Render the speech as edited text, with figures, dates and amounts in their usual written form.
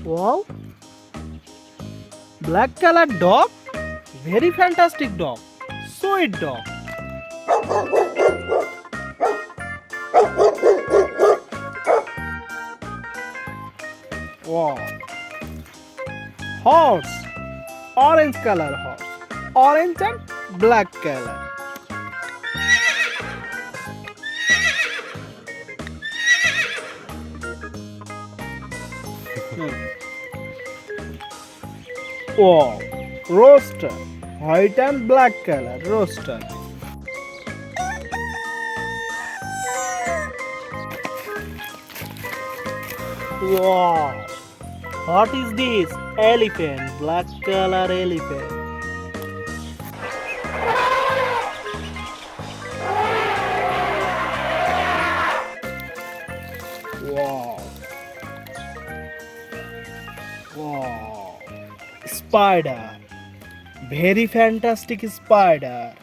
Wow, black colored dog. Very fantastic dog. Sweet dog. Wow. Horse. Orange color horse. Orange and black color. Wow. Rooster. White and black color. Rooster. Wow. What is this? Elephant. Black color elephant. Wow. Wow. Spider. Very fantastic spider.